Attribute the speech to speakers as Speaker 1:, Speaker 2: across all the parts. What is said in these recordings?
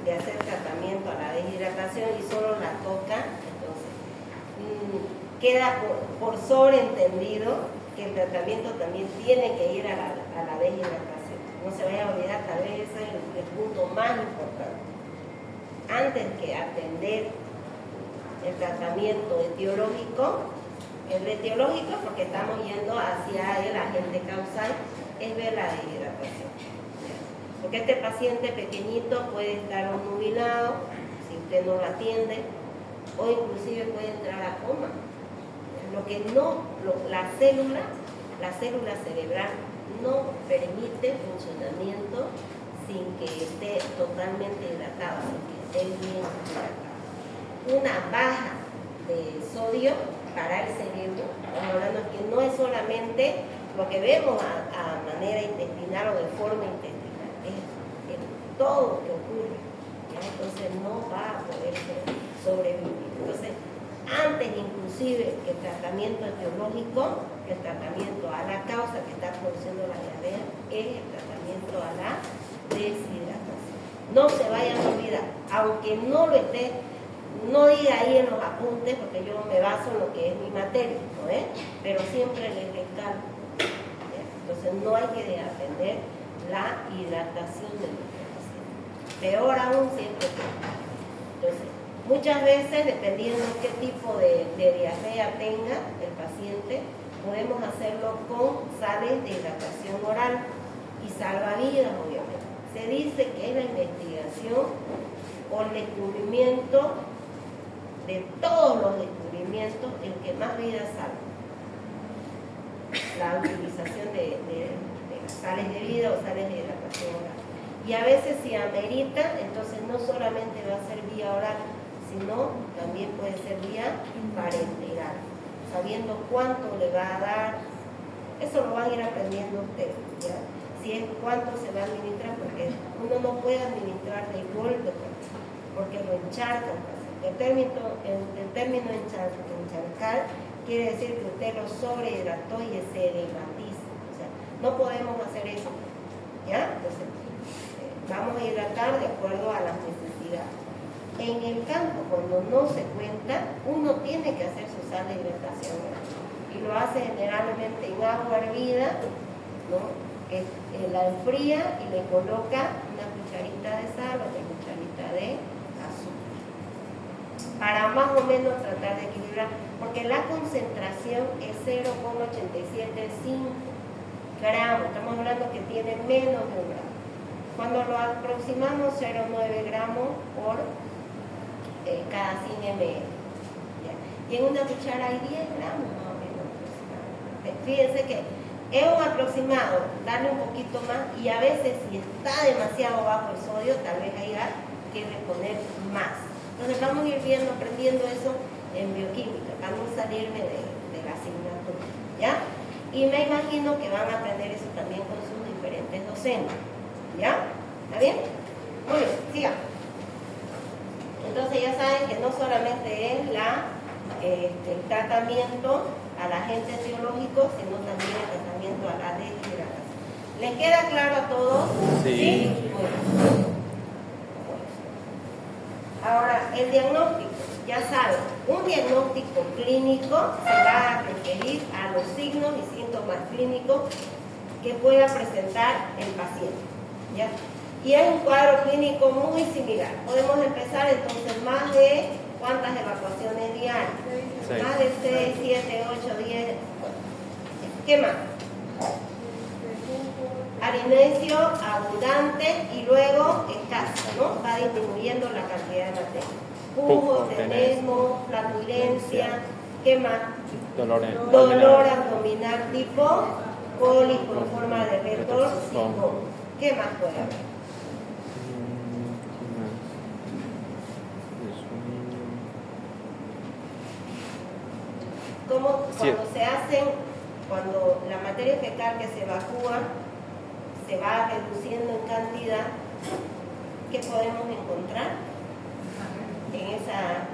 Speaker 1: de hacer tratamiento a la deshidratación y solo la toca, entonces queda por sobreentendido que el tratamiento también tiene que ir a la deshidratación. No se vaya a olvidar, tal vez ese es el punto más importante. Antes que atender el tratamiento etiológico, el etiológico porque estamos yendo hacia el agente causal, es ver la deshidratación. Porque este paciente pequeñito puede estar obnubilado si usted no lo atiende, o inclusive puede entrar a coma. Lo que no, la célula cerebral no permite funcionamiento sin que esté totalmente hidratado, sin que esté bien hidratado. Una baja de sodio para el cerebro, estamos hablando que no es solamente lo que vemos a manera intestinal o de forma intestinal, es todo lo que ocurre, ¿ya? Entonces no va a poder sobrevivir. Entonces, antes inclusive que el tratamiento etiológico, el tratamiento a la causa que está produciendo la diarrea, es el tratamiento a la deshidratación. No se vayan a olvidar, aunque no lo esté, no diga ahí en los apuntes, porque yo me baso en lo que es mi materia, ¿no es? Pero siempre les recalco. Entonces no hay que atender la hidratación de nuestro paciente. Peor aún siempre que. Entonces, muchas veces, dependiendo qué tipo de diarrea tenga el paciente, podemos hacerlo con sales de hidratación oral y salvavidas, obviamente. Se dice que es la investigación o el descubrimiento de todos los descubrimientos el que más vidas salva. La utilización de sales de vida o sales de hidratación oral. Y a veces si amerita, entonces no solamente va a ser vía oral, sino también puede ser vía parenteral, sabiendo cuánto le va a dar. Eso lo van a ir aprendiendo ustedes, ¿ya? Si es cuánto se va a administrar, porque uno no puede administrar de golpe, porque lo encharca el paciente. El término encharcar quiere decir que usted lo sobrehidrató y se edematiza. O sea, no podemos hacer eso, ¿ya? Entonces, vamos a hidratar de acuerdo a las necesidades. En el campo, cuando no se cuenta, uno tiene que hacer su sal de hidratación, ¿no? Y lo hace generalmente en agua hervida, ¿no? Que la enfría y le coloca una cucharita de sal o una cucharita de azúcar, para más o menos tratar de equilibrar, porque la concentración es 0,875 gramos, estamos hablando que tiene menos de 1 gramo. Cuando lo aproximamos, 0,9 gramos por cada 100 ml. ¿Ya? Y en una cuchara hay 10 gramos más o menos aproximadamente. Fíjense que es un aproximado, darle un poquito más, y a veces si está demasiado bajo el sodio, tal vez haya que reponer más. Entonces vamos a ir viendo, aprendiendo eso en bioquímica, para no salirme de la asignatura, ¿ya? Y me imagino que van a aprender eso también con sus diferentes docentes, ¿ya? ¿Está bien? Muy bien, siga. Entonces ya saben que no solamente es el tratamiento al agente etiológico, sino también el tratamiento a la deshidratación. ¿Les queda claro a todos? Sí. Bueno. Ahora, el diagnóstico, ya saben, un diagnóstico clínico se va a referir a los signos y síntomas clínicos que pueda presentar el paciente, ¿ya? Y es un cuadro clínico muy similar. Podemos empezar entonces más de ¿cuántas evacuaciones diarias? 6. Más de 6, 7, 8, 10. ¿Qué más? Arinecio abundante y luego escaso, ¿no? Va disminuyendo la cantidad de materia. Pujo, tenesmo, flatulencia. ¿Qué más? Dolor abdominal tipo cólico en forma de retorcijón. ¿Qué más puede haber? Como cuando la materia fecal que se evacúa se va reduciendo en cantidad, ¿qué podemos encontrar en esa?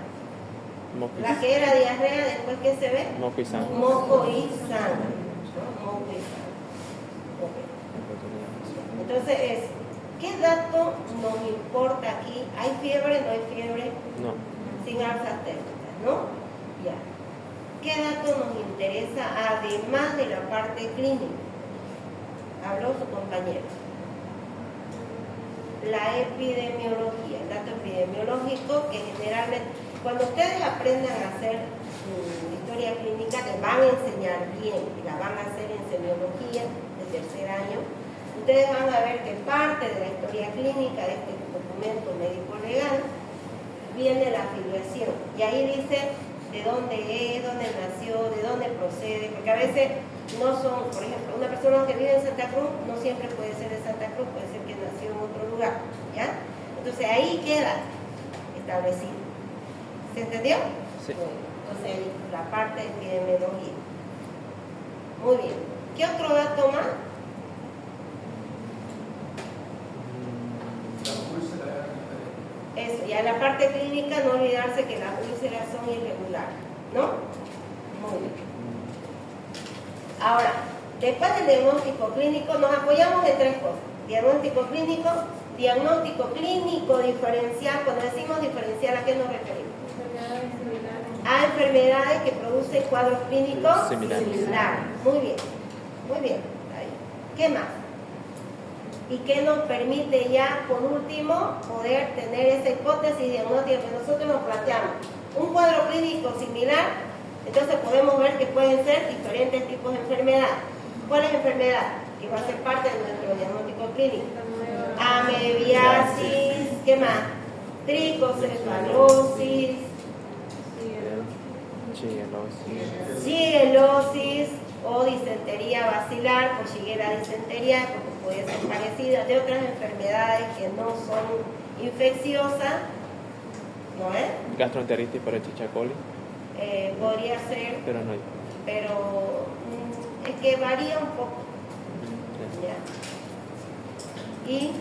Speaker 1: La que era diarrea, después ¿qué se ve?
Speaker 2: Moco y sangre.
Speaker 1: Moco y sangre, ¿no? Moco y sangre. Okay. Entonces ¿qué dato nos importa aquí? ¿Hay fiebre? ¿No hay fiebre?
Speaker 2: No.
Speaker 1: Sin alzas térmicas, ¿no? Ya. ¿Qué dato nos interesa además de la parte clínica? Habló su compañero. La epidemiología, el dato epidemiológico que generalmente, cuando ustedes aprendan a hacer historia clínica, les van a enseñar bien, y la van a hacer en semiología de tercer año. Ustedes van a ver que parte de la historia clínica de este documento médico-legal viene la afiliación, y ahí dice de dónde es, dónde nació, de dónde procede, porque a veces no son, por ejemplo, una persona que vive en Santa Cruz no siempre puede ser de Santa Cruz, puede ser que nació en otro lugar, ¿ya? Entonces ahí queda establecido. ¿Se entendió?
Speaker 2: Sí.
Speaker 1: Bueno, entonces ahí la parte de epidemiología. Muy bien. ¿Qué otro dato más? Eso, ya en la parte clínica no olvidarse que las úlceras son irregulares, ¿no? Muy bien. Ahora, después del diagnóstico clínico nos apoyamos en tres cosas. Diagnóstico clínico diferencial. Cuando decimos diferencial, ¿a qué nos referimos? A enfermedades que producen cuadros clínicos similares. Muy bien, muy bien. Ahí. ¿Qué más? Y que nos permite ya, por último, poder tener esa hipótesis diagnóstica que nosotros nos planteamos. Un cuadro clínico similar, entonces podemos ver que pueden ser diferentes tipos de enfermedad. ¿Cuál es enfermedad? Que va a ser parte de nuestro diagnóstico clínico. Amebiasis, ¿qué más? Tricocefalosis, shigelosis o disentería bacilar o shigella disentería, porque puede ser parecida de otras enfermedades que no son infecciosas, ¿no es?
Speaker 2: Gastroenteritis por Escherichia coli.
Speaker 1: Podría ser,
Speaker 2: pero no hay.
Speaker 1: Pero es que varía un poco. ¿Ya? ¿Y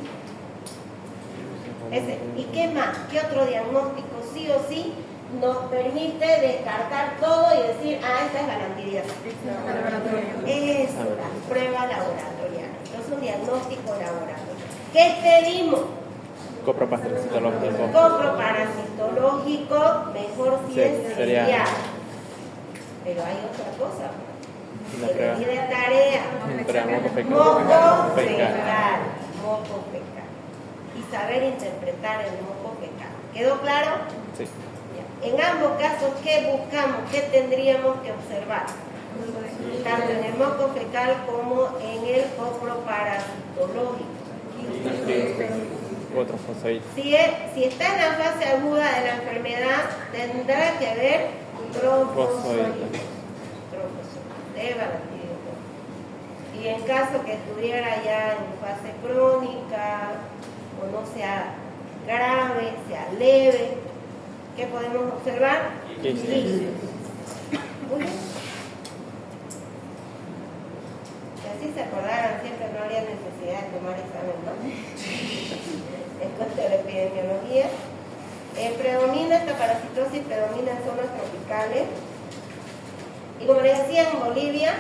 Speaker 1: qué más? ¿Qué otro diagnóstico sí o sí nos permite descartar todo y decir, esta es galantidiasis? Eso, la prueba laboratorial. Entonces, un diagnóstico laboratorio. ¿Qué pedimos?
Speaker 2: Coproparasitológico.
Speaker 1: Coproparasitológico, mejor si es serial. Pero hay otra cosa.
Speaker 2: La prueba.
Speaker 1: De tarea. Moco fecal. Y saber interpretar el moco fecal. ¿Quedó claro?
Speaker 2: Sí.
Speaker 1: En ambos casos, ¿qué buscamos? ¿Qué tendríamos que observar? Tanto en el moco fecal como en el coproparasitológico. Si está en la fase aguda de la enfermedad, tendrá que haber trofosoritis. Y en caso que estuviera ya en fase crónica o no sea grave, sea leve, ¿qué podemos observar? Quistes. Muy bien. Si así se acordaran, siempre no habría necesidad de tomar examen, ¿no? En cuanto a la epidemiología, predomina esta parasitosis, predomina en zonas tropicales. Y como les decía, en Bolivia,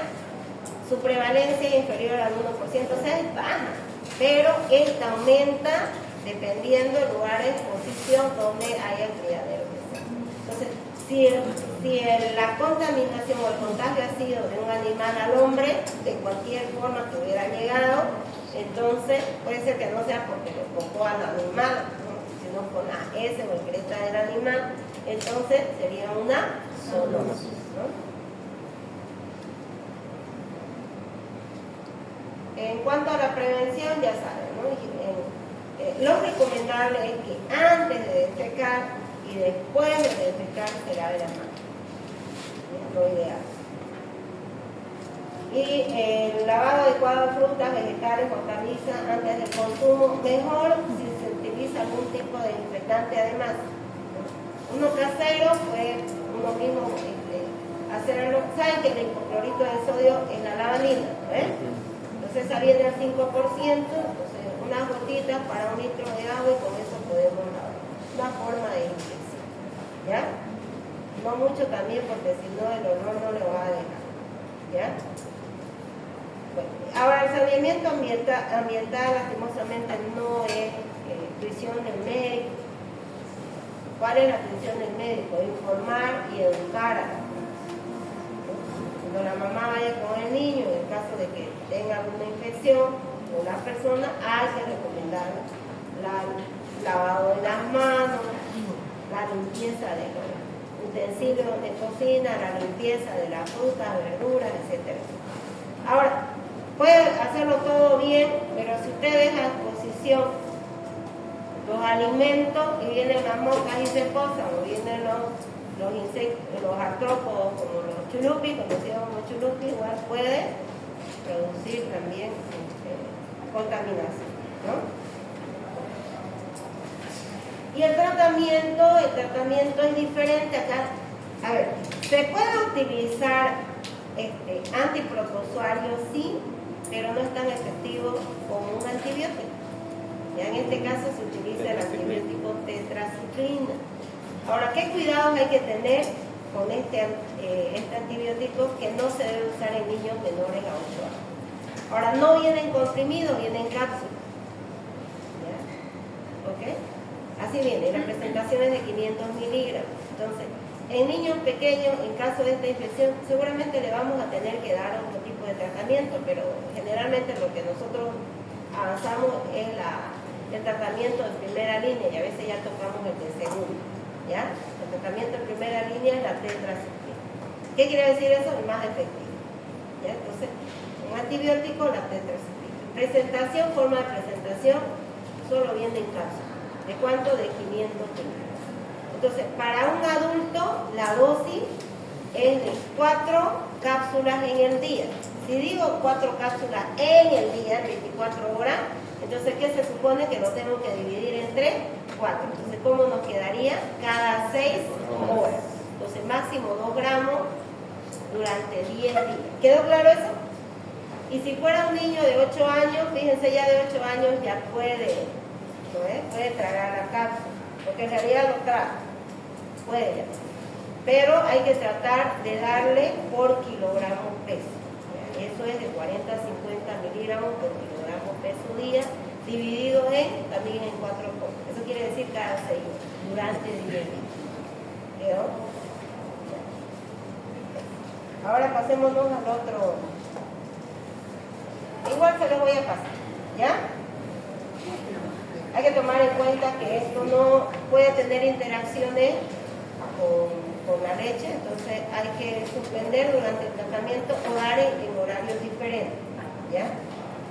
Speaker 1: su prevalencia es inferior al 1%, o sea, es baja, pero esta aumenta dependiendo del lugar de exposición donde haya criadero. Entonces, si la contaminación o el contagio ha sido de un animal al hombre, de cualquier forma que hubiera llegado, entonces puede ser que no sea porque lo tocó al animal, ¿no? Sino con la S o excreta del animal, entonces sería una zoonosis, ¿no? En cuanto a la prevención, ya saben, ¿no? Lo recomendable es que antes de defecar y después de defecar se lave las manos. Es lo ideal. Y el lavado adecuado de frutas, vegetales, hortalizas antes del consumo, mejor si se utiliza algún tipo de desinfectante además. Uno casero, pues uno mismo hacerlo. Saben que el hipoclorito de sodio es la lavanina, ¿eh? Entonces esa viene al 5%, entonces unas gotitas para 1 litro de agua y con eso podemos lavar. Una forma de limpieza, ¿ya? No mucho también porque si no el olor no le va a dejar, ¿ya? Bueno, ahora el saneamiento ambiental lastimosamente no es tuición del médico, ¿Cuál es la función del médico? Informar y educar a la mamá. Cuando la mamá vaya con el niño, en el caso de que tenga alguna infección o la persona, hay que recomendar el lavado de las manos, la limpieza de los utensilios de cocina, la limpieza de las frutas, verduras, etc. Ahora, puede hacerlo todo bien, pero si usted deja a exposición los alimentos y vienen las moscas y se posan, o vienen los insectos, los artrópodos como los chulupis, conocidos como chulupis, igual puede producir también contaminación, ¿no? Y el tratamiento es diferente acá. A ver, se puede utilizar antiprotozoarios, sí, pero no es tan efectivo como un antibiótico. Ya en este caso se utiliza el antibiótico tetraciclina. Ahora, ¿qué cuidados hay que tener con este antibiótico que no se debe usar en niños menores a 8 años? Ahora, no viene en comprimido, viene en cápsula. ¿Ya? ¿Ok? Así viene, la presentación es de 500 miligramos. Entonces, en niños pequeños, en caso de esta infección, seguramente le vamos a tener que dar otro tipo de tratamiento, pero generalmente lo que nosotros avanzamos es el tratamiento de primera línea, y a veces ya tocamos el de segundo, ¿ya? El tratamiento de primera línea es la tetraciclina. ¿Qué quiere decir eso? El más efectivo, ¿ya? Entonces, un antibiótico, la tetraciclina. Presentación, forma de presentación, solo viene en cápsula. ¿De cuánto? De 500 miligramos. Entonces, para un adulto, la dosis es de 4 cápsulas en el día. Si digo 4 cápsulas en el día, 24 horas, entonces, ¿qué se supone? Que lo tengo que dividir entre 4. Entonces, ¿cómo nos quedaría? Cada 6 horas. Entonces, máximo 2 gramos durante 10 días. ¿Quedó claro eso? Y si fuera un niño de 8 años, fíjense, ya de 8 años ya puede tragar la cápsula, porque en realidad lo traga, puede ya. Pero hay que tratar de darle por kilogramo peso. Eso es de 40 a 50 miligramos por kilogramo peso día, dividido también en 4 copas. Eso quiere decir cada 6 horas, durante 10 días. ¿Quedó? Ahora pasémonos al otro. Igual se los voy a pasar, ¿ya? Hay que tomar en cuenta que esto no puede tener interacciones con la leche, entonces hay que suspender durante el tratamiento o dar en horarios diferentes, ¿ya?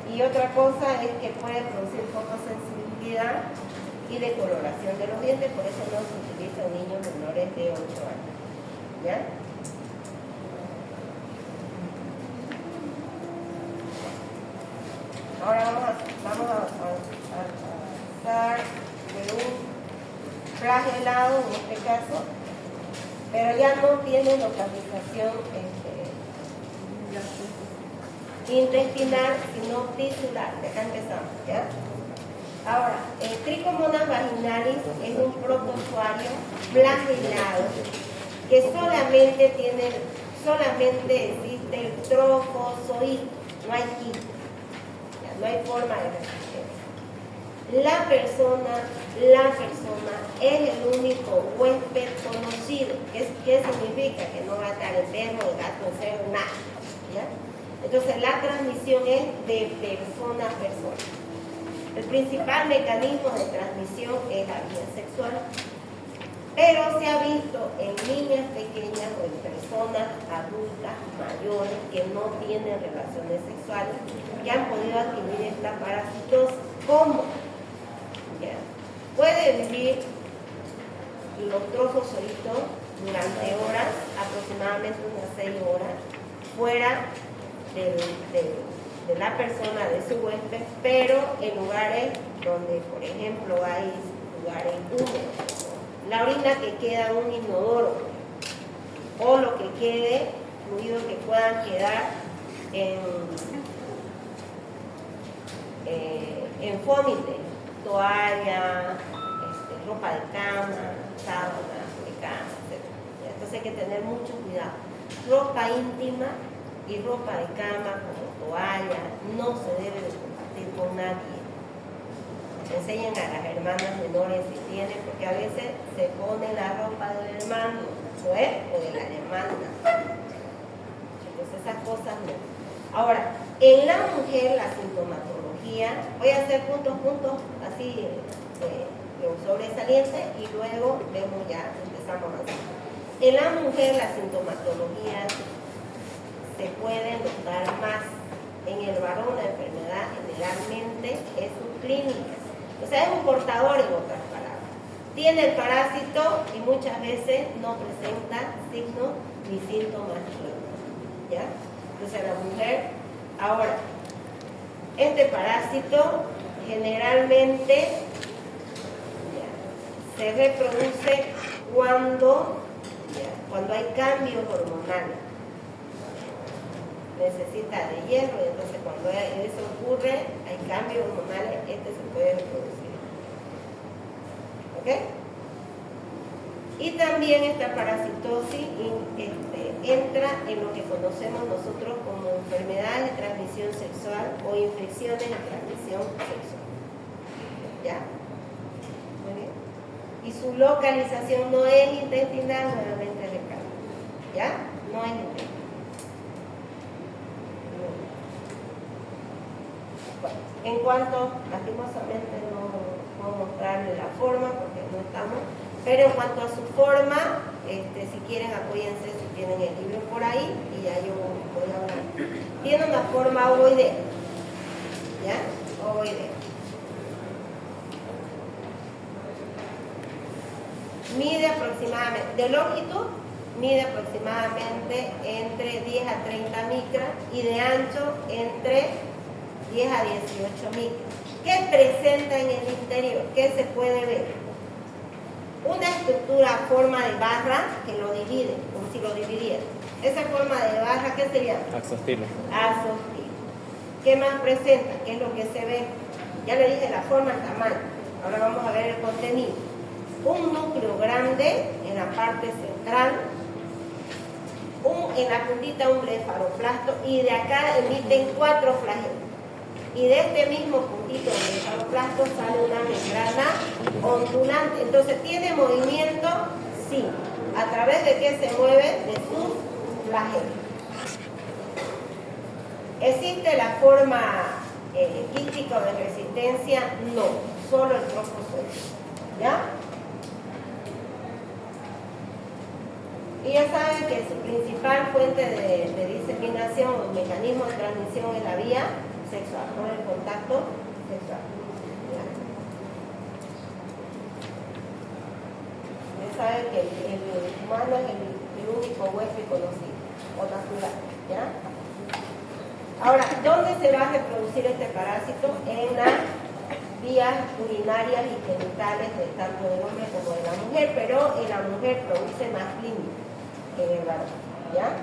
Speaker 1: Y otra cosa es que puede producir fotosensibilidad y decoloración de los dientes, por eso no se utiliza en niños menores de 8 años, ¿ya? Ahora vamos a usar de un flagelado en este caso, pero ya no tiene localización intestinal, sino tisular. De acá empezamos, ¿ya? Ahora, el Trichomonas vaginalis es un protozoario flagelado que solamente existe el trofozoito, no hay quito. No hay forma de resistencia. La persona es el único huésped conocido. ¿Qué significa? Que no va a estar enfermo, el gato enfermo, nada, ¿ya? Entonces la transmisión es de persona a persona. El principal mecanismo de transmisión es la vía sexual, pero se ha visto en niñas pequeñas o en personas adultas mayores que no tienen relaciones sexuales, que han podido adquirir esta parasitosis. ¿Cómo? ¿Ya? Puede vivir los trofozoitos durante horas, aproximadamente unas 6 horas, fuera de la persona, de su huésped, pero en lugares donde, por ejemplo, hay lugares húmedos. La orina que queda en un inodoro o lo que quede, fluidos que puedan quedar en fómite, toalla, ropa de cama, sábanas de cama, etc. Entonces hay que tener mucho cuidado. Ropa íntima y ropa de cama como toalla no se debe de compartir con nadie. Enseñen a las hermanas menores si tienen, porque a veces se pone la ropa del hermano, ¿no es? O de la hermana. Entonces esas cosas no. Ahora, en la mujer la sintomatología, voy a hacer puntos así sobresalientes y luego vemos ya, empezamos así. En la mujer la sintomatología se puede notar más. En el varón la enfermedad generalmente es subclínica, o sea, es un portador en otras palabras. Tiene el parásito y muchas veces no presenta signos ni síntomas clínicos, ¿ya? Entonces la mujer, ahora, este parásito generalmente se reproduce cuando hay cambios hormonales. Necesita de hierro, y entonces cuando eso ocurre, hay cambios hormonales, se puede reproducir. ¿Ok? Y también esta parasitosis entra en lo que conocemos nosotros como enfermedades de transmisión sexual o infecciones de transmisión sexual. ¿Ya? Muy bien. Y su localización no es intestinal, nuevamente recalco. ¿Ya? No es intestinal. En cuanto, lastimosamente no puedo mostrarle la forma porque no estamos, pero en cuanto a su forma, si quieren apóyense si tienen el libro por ahí y ya yo voy a hablar. Tiene una forma ovoidea, ¿ya? Ovoidea. Mide aproximadamente, de longitud, mide aproximadamente entre 10 a 30 micras y de ancho entre 10 a 18 micras. ¿Qué presenta en el interior? ¿Qué se puede ver? Una estructura a forma de barra que lo divide, como si lo dividiera. Esa forma de barra, ¿qué se llama?
Speaker 2: Axostilo.
Speaker 1: Axostilo. ¿Qué más presenta? ¿Qué es lo que se ve? Ya le dije la forma, el tamaño. Ahora vamos a ver el contenido. Un núcleo grande en la parte central, en la puntita un blefaroplasto, y de acá emiten 4 flagelos. Y de este mismo puntito del blefaroplasto sale una membrana ondulante. Entonces, ¿tiene movimiento? Sí. ¿A través de qué se mueve? De sus flagelos. ¿Existe la forma quística o de resistencia? No. Solo el trofozoito. ¿Ya? Y ya saben que su principal fuente de diseminación o mecanismo de transmisión es la vía sexual, no el contacto sexual. Ya saben que el humano es el único huésped conocido o natural, ¿ya? Ahora, ¿dónde se va a reproducir este parásito? En las vías urinarias y genitales tanto del hombre como de la mujer, pero en la mujer produce más clínica que en el varón, ¿ya?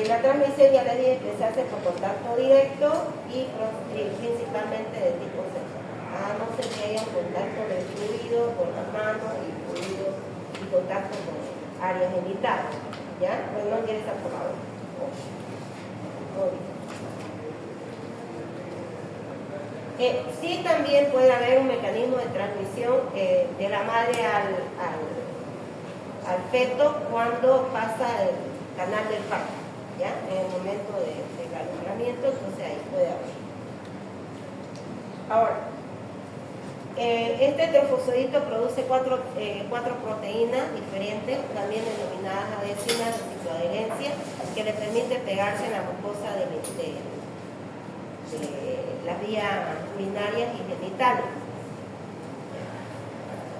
Speaker 1: La transmisión ya les dije que se hace por contacto directo y principalmente de tipo sexual, a no ser que haya un contacto de fluido con las manos y fluido y contacto con áreas genitales, ¿ya? Pero no ingresa por la boca. Sí, también puede haber un mecanismo de transmisión de la madre al feto cuando pasa el canal del parto, ¿ya? En el momento del alumbramiento, entonces ahí puede haber. Ahora, este trofozoito produce cuatro proteínas diferentes, también denominadas adhesinas de cicloadherencia, que le permite pegarse en la mucosa de las vías urinarias y genitales.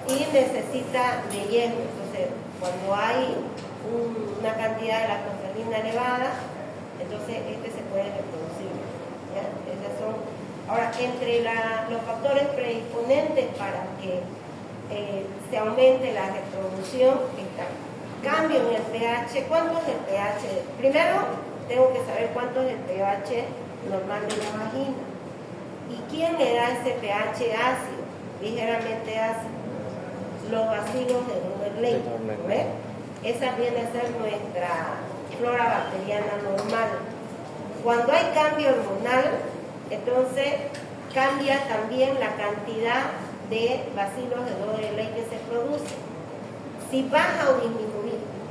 Speaker 1: Y necesita de hierro, entonces cuando hay una cantidad de lactoferrina elevada, entonces se puede reproducir, ¿ya? Esas son. Ahora, entre los factores predisponentes para que se aumente la reproducción está cambio en el pH. ¿Cuánto es el pH? Primero tengo que saber cuánto es el pH normal de la vagina. ¿Y quién le da ese pH ácido? Ligeramente ácido. Los bacilos de Doverley, ¿ves? Esa viene a ser nuestra flora bacteriana normal. Cuando hay cambio hormonal, entonces cambia también la cantidad de bacilos de Dodley que se produce. Si baja o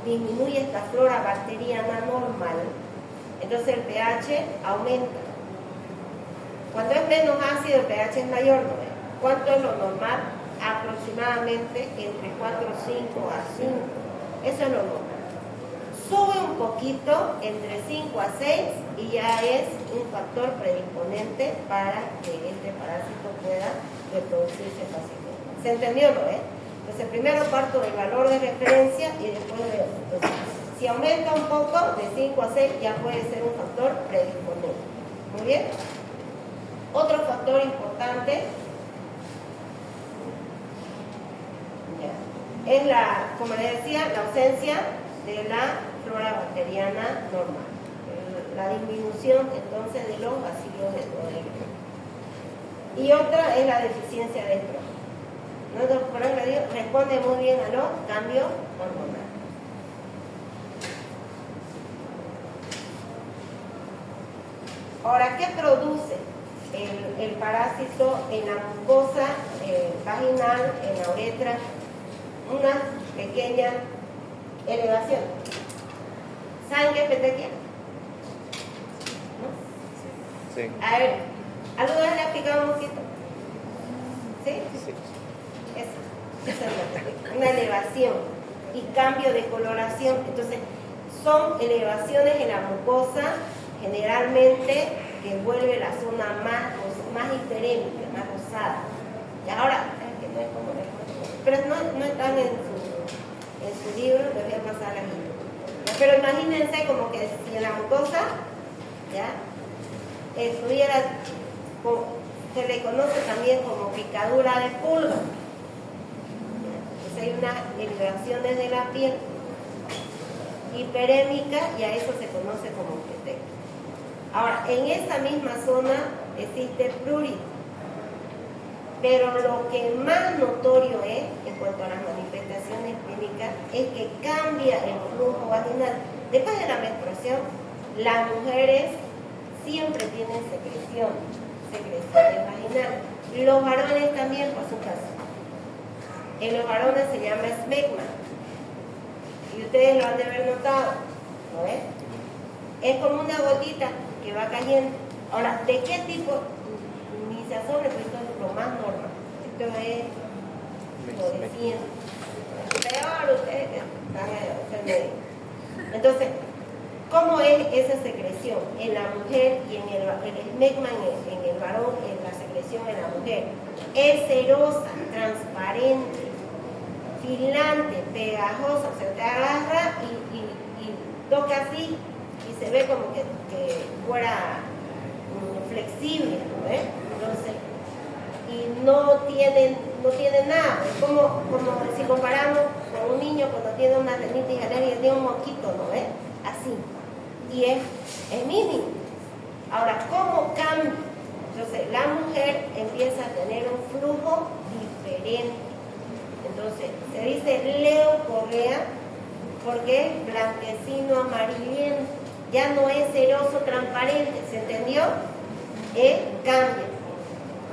Speaker 1: disminuye esta flora bacteriana normal, entonces el pH aumenta. Cuando es menos ácido, el pH es mayor, ¿no? ¿Cuánto es lo normal? Aproximadamente entre 4,5 a 5. Eso es lo normal. Sube un poquito, entre 5 a 6, y ya es un factor predisponente para que este parásito pueda reproducirse fácilmente. ¿Se entendió, no? Entonces, primero parto del valor de referencia y después veo. Entonces, si aumenta un poco, de 5 a 6, ya puede ser un factor predisponente. Muy bien. Otro factor importante es como les decía, la ausencia de la flora bacteriana normal. La disminución entonces de los bacilos de Dodley. Y otra es la deficiencia de estrógeno. Por eso responde muy bien a los cambios hormonales. Ahora, ¿qué produce el parásito en la mucosa vaginal, en la uretra? Una pequeña elevación. ¿Saben qué es petequia? ¿No?
Speaker 2: Sí.
Speaker 1: A ver, ¿alguna vez le ha picado un mosquito? ¿Sí?
Speaker 2: Sí.
Speaker 1: Esa es la petequia. Una elevación y cambio de coloración. Entonces, son elevaciones en la mucosa, generalmente que vuelve la zona más hiperémica, más rosada. Y ahora, que no es como pero no están en su libro, les voy a pasar aquí. Pero imagínense como que si en la mucosa ya estuviera, se le conoce también como picadura de pulga. Entonces hay unas elevaciones de la piel hiperémica y a eso se conoce como petequia. Ahora, en esa misma zona existe prurito. Pero lo que más notorio es, en cuanto a las manifestaciones clínicas, es que cambia el flujo vaginal. Después de la menstruación, las mujeres siempre tienen secreciones vaginales. Los varones también, por su caso. En los varones se llama smegma. Y ustedes lo han de haber notado, ¿no ves? Es como una gotita que va cayendo. Ahora, ¿de qué tipo? Ni se asome, pues esto es lo más normal. Esto es lo de siempre. Peor ustedes que están enfermos. Entonces, ¿cómo es esa secreción en la mujer y en el esmegma en el varón, en la secreción en la mujer? Es cerosa, transparente, filante, pegajosa, o sea, te agarra y toca así y se ve como que fuera flexible, ¿no ves? Entonces, y no tiene nada. Es como si comparamos con un niño cuando tiene una rinitis alérgica, tiene un mosquito, ¿no ves? Así. Y es mínimo. Ahora, ¿cómo cambia? Entonces, la mujer empieza a tener un flujo diferente. Entonces, se dice leucorrea porque es blanquecino amarillento. Ya no es ceroso transparente, ¿se entendió? Cambia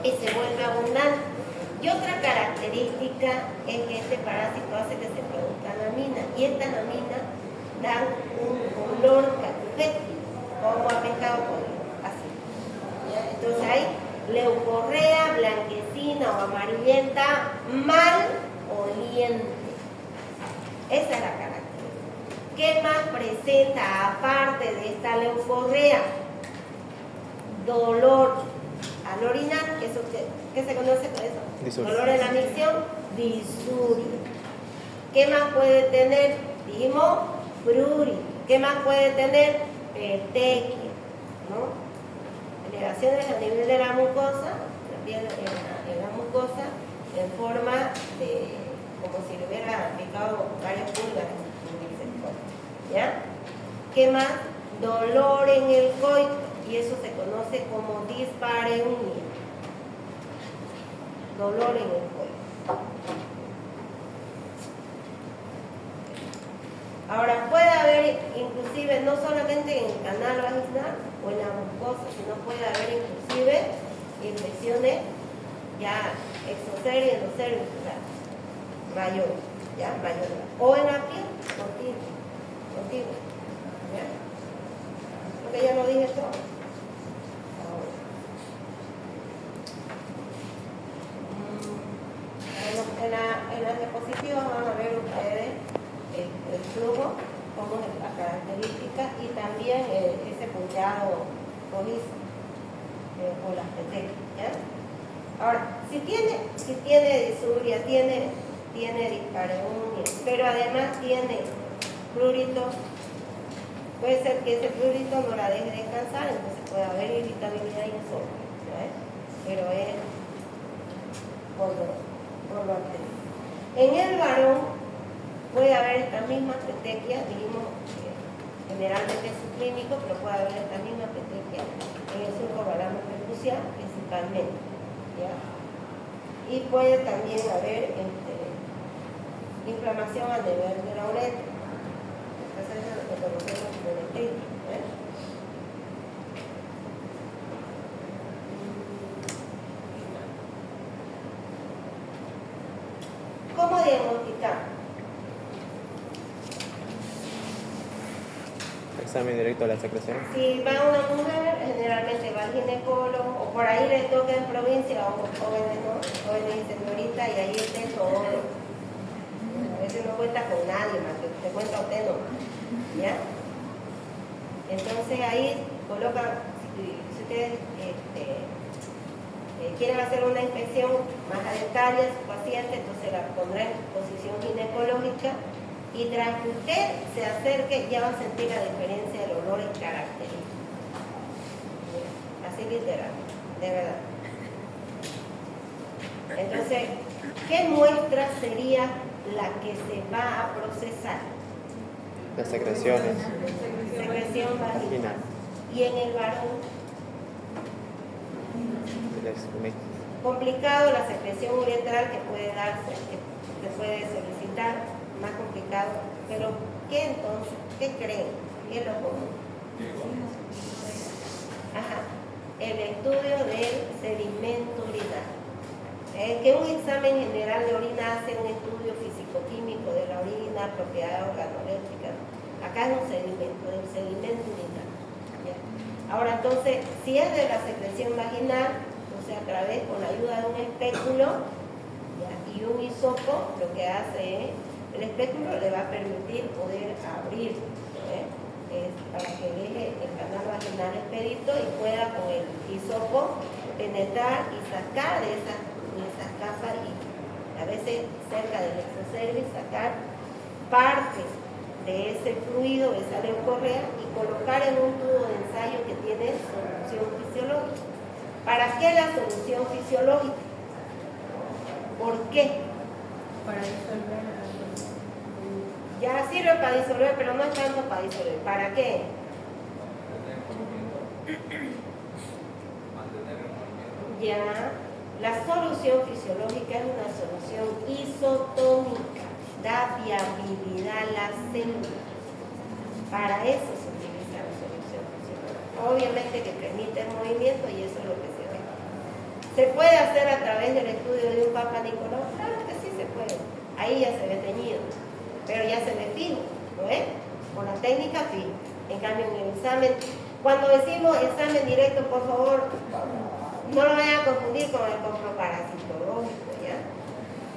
Speaker 1: y se vuelve abundante. Y otra característica es que este parásito hace que se produzcan aminas. Y estas aminas dan un olor fétido, como a pescado podrido, así. ¿Ya? Entonces hay leucorrea blanquecina o amarillenta mal oliente. Esa es la característica. ¿Qué más presenta aparte de esta leucorrea? Dolor al orinar, ¿qué se conoce por eso?
Speaker 2: Disuria.
Speaker 1: Dolor en la micción, disuria. ¿Qué más puede tener? Dijimos prurito. ¿Qué más puede tener? Petequia, ¿no? Elevaciones a nivel de la mucosa, también en la mucosa, en forma de como si le hubiera picado varias pulgas. ¿Ya? ¿Qué más? Dolor en el coito, y eso se conoce como dispareunia. Dolor en el coito. Ahora, puede haber inclusive, no solamente en el canal vaginal o en la mucosa, sino puede haber inclusive infecciones ya exoserio y endoserio mayor, ¿ya? Mayor. O en la piel, contigo, ¿ya? Porque ya lo dije todo. En las diapositivas van a ver ustedes el flujo, como las características y también ese punteado rojizo o las petecas, ¿ya? Ahora, si tiene disuria, tiene dispareunia, pero además tiene prurito, puede ser que ese prurito no la deje descansar, entonces puede haber irritabilidad y insomnio, ¿ya? Pero es por lo anterior. En el varón puede haber estas mismas petequias, dijimos generalmente es subclínico, pero puede haber estas mismas petequias en el surco balano percusial principalmente, ¿ya? Y puede también haber inflamación a nivel de la uretra. Entonces eso es lo que conocemos como uretritis, ¿eh? ¿Cómo diagnosticar?
Speaker 2: Examen directo a la secreción.
Speaker 1: Si va una mujer, generalmente va al ginecólogo, o por ahí le toca en provincia, o jóvenes, ¿no? Jóvenes y señorita, y ahí esté todo. A veces no cuenta con nadie más, que te cuenta usted no. ¿Ya? Entonces ahí coloca, si ustedes quieren hacer una inspección más detalle a su paciente, entonces la pondrá en posición ginecológica. Y tras que usted se acerque, ya va a sentir la diferencia del olor y características. Así literal, de verdad. Entonces, ¿qué muestra sería la que se va a procesar?
Speaker 2: Las secreciones.
Speaker 1: Secreción vaginal. ¿Y en el varón?
Speaker 2: Complicado
Speaker 1: la secreción uretral que puede darse, que se puede solicitar. Más complicado, pero ¿qué entonces? ¿Qué creen? ¿Qué es lo común? Ajá, el estudio del sedimento urinario. Que un examen general de orina hace un estudio físico-químico de la orina, propiedades organolépticas. Acá es un sedimento, del sedimento urinario. ¿Ya? Ahora entonces, si es de la secreción vaginal, entonces a través, con la ayuda de un espéculo, ¿ya? Y un hisopo, lo que hace es el espéculo le va a permitir poder abrir para que deje el canal vaginal expedito y pueda con el hisopo penetrar y sacar de esas capas y a veces cerca del exocervix sacar parte de ese fluido, de esa leucorrea y colocar en un tubo de ensayo que tiene solución fisiológica. ¿Para qué la solución fisiológica? ¿Por qué?
Speaker 3: Para disolver.
Speaker 1: Ya sirve para disolver, pero no es tanto para disolver. ¿Para qué? Ya, la solución fisiológica es una solución isotónica, da viabilidad a la célula. Para eso se utiliza la solución fisiológica. Obviamente que permite el movimiento y eso es lo que se ve. ¿Se puede hacer a través del estudio de un Papa Nicolau? Claro que sí se puede. Ahí ya se ve teñido. Pero ya se ve fijo, ¿no es? Con la técnica fijo. En cambio, en el examen, cuando decimos examen directo, por favor, no lo vayan a confundir con el comproparasitológico, ¿ya?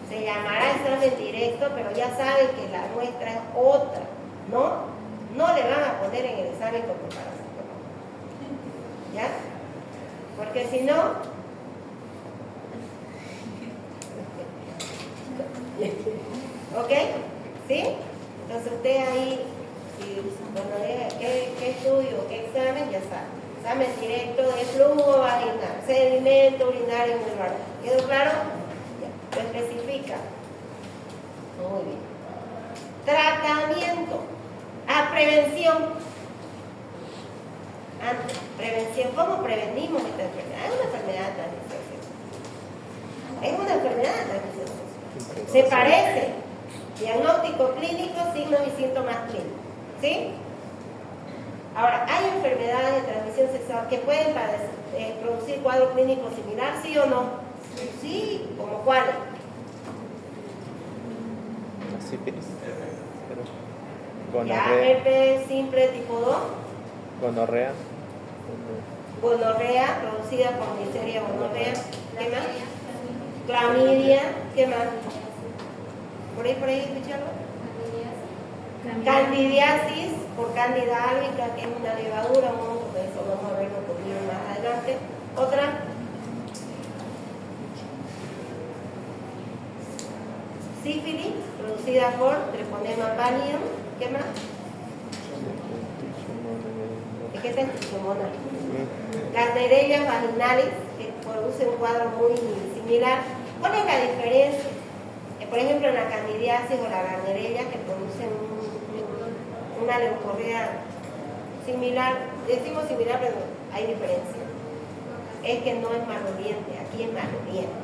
Speaker 1: Se llamará examen directo, pero ya saben que la muestra es otra, ¿no? No le van a poner en el examen comproparasitológico, ¿ya? Porque si no... ¿Ok? ¿Sí? Entonces usted ahí, cuando diga qué estudio, qué examen, ya sabe. Examen directo de flujo vaginal, sedimento urinario en el varón. ¿Quedó claro? Ya, lo especifica. Muy bien. Tratamiento. Prevención. Antes, prevención. ¿Cómo prevenimos esta enfermedad? Es una enfermedad de transmisión sexual. Es una enfermedad de transmisión sexual. Se parece. Diagnóstico clínico, signos y síntomas clínicos. ¿Sí? Ahora, ¿hay enfermedades de transmisión sexual que pueden producir cuadro clínico similar? ¿Sí o no? Sí, como cuáles?
Speaker 2: La sífilis.
Speaker 1: Ya,
Speaker 2: Gonorrea.
Speaker 1: herpes simple tipo 2.
Speaker 2: Gonorrea.
Speaker 1: Gonorrea, producida por Neisseria gonorrea. ¿Qué más? Clamidia. ¿Qué más? ¿Por ahí, escucharlo? Candidiasis, por Candida albicans, que es una levadura, un hongo, que eso vamos a verlo un poquito más adelante. Otra. Sífilis, producida por Treponema pallidum. ¿Qué más? ¿De qué es trichomona? Las nerellas vaginales, que producen un cuadro muy similar. ¿Cuál es la diferencia? Por ejemplo, en la candidiasis o la gardnerella, que producen una leucorrea similar, decimos similar, pero hay diferencia. Es que no es maloliente, aquí es maloliente.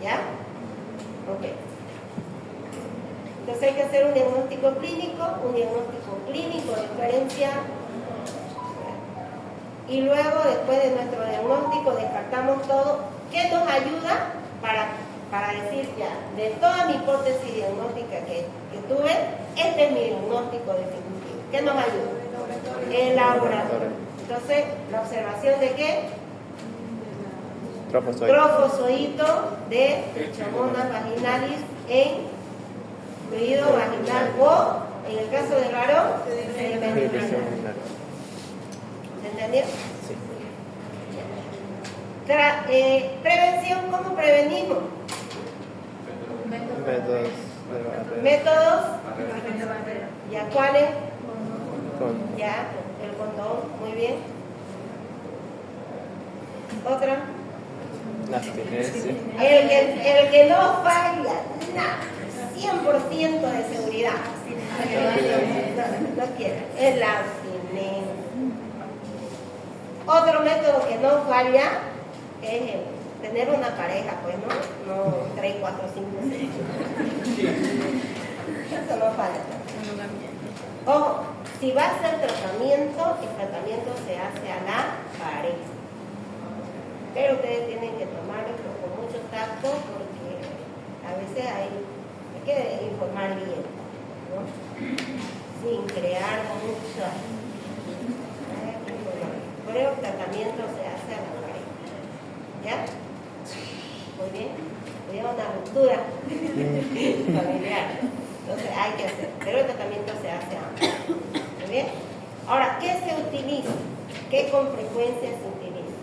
Speaker 1: ¿Ya? Ok. Entonces hay que hacer un diagnóstico clínico diferencial. Y luego, después de nuestro diagnóstico, descartamos todo. ¿Qué nos ayuda para decir ya, de toda mi hipótesis diagnóstica que tuve, este es mi diagnóstico definitivo? ¿Qué nos ayuda? El laboratorio. Entonces, ¿la observación de qué? Trofozoito de Trichomonas vaginalis en fluido vaginal o, en el caso del varón, sedimento vaginal. ¿Se entendió?
Speaker 2: Sí.
Speaker 1: Prevención, ¿cómo prevenimos? Métodos. ¿Ya cuáles? Ya, el condón, muy bien. Otra.
Speaker 2: La abstinencia.
Speaker 1: El que no falla, nada, 100% de seguridad. No quiera, es la abstinencia. Otro método que no falla es tener una pareja, pues, no 3, 4, 5, 6. Eso no falla. Ojo, si va a hacer tratamiento, el tratamiento se hace a la pareja. Pero ustedes tienen que tomarlo con mucho tacto porque a veces hay que informar bien, ¿no? Sin crear mucha. Pero el tratamiento se hace a la pareja. ¿Ya? Muy bien. Cuidado, una ruptura familiar. Entonces hay que hacer. Pero el tratamiento se hace a ambos. Muy bien. Ahora, ¿qué se utiliza? ¿Qué con frecuencia se utiliza?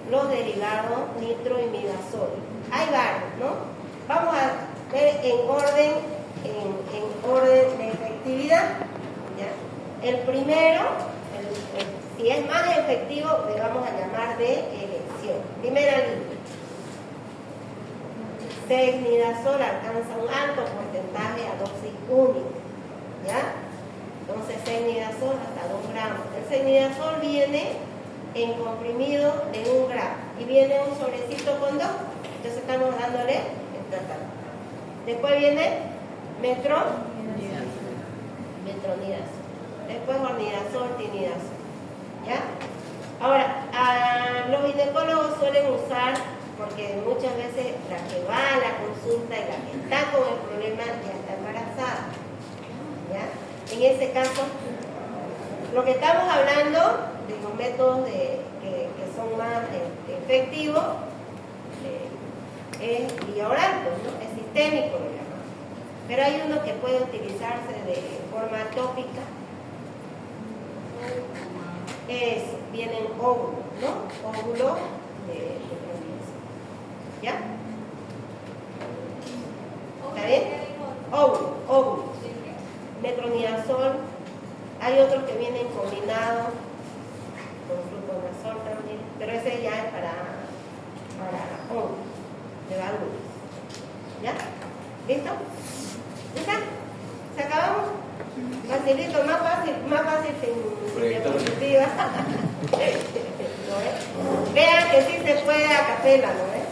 Speaker 1: Los derivados nitro y midazol. Hay varios, ¿no? Vamos a ver en orden de efectividad. ¿Ya? El primero, si es más efectivo, le vamos a llamar de elección. Primera línea. Cexnidazol alcanza un alto porcentaje a dosis única. ¿Ya? Entonces, cexnidazol hasta 2 gramos. El cexnidazol viene en comprimido de 1 gramo y viene un sobrecito con 2. Entonces, estamos dándole el tratamiento. Después viene metronidazol. Después ornidazol, tinidazol. ¿Ya? Ahora, los ginecólogos suelen usar, porque muchas veces la que va a la consulta y la que está con el problema ya está embarazada. ¿Ya? En ese caso, lo que estamos hablando de los métodos que son más efectivos es vía oral, pues, ¿no? Es sistémico, lo llamamos. Pero hay uno que puede utilizarse de forma tópica. Vienen óvulos, ¿no? Óvulos de provincia. ¿Ya? ¿Está bien? Óvulos. Metronidazol. Hay otros que vienen combinados con fluconazol también, pero ese ya es para óvulos, levaduras. ¿Ya? ¿Listo? ¿Lista? ¿Se acabamos? Facilito, más fácil sin diapositiva. ¿No ves? Vean que sí se puede a capela, ¿no ves?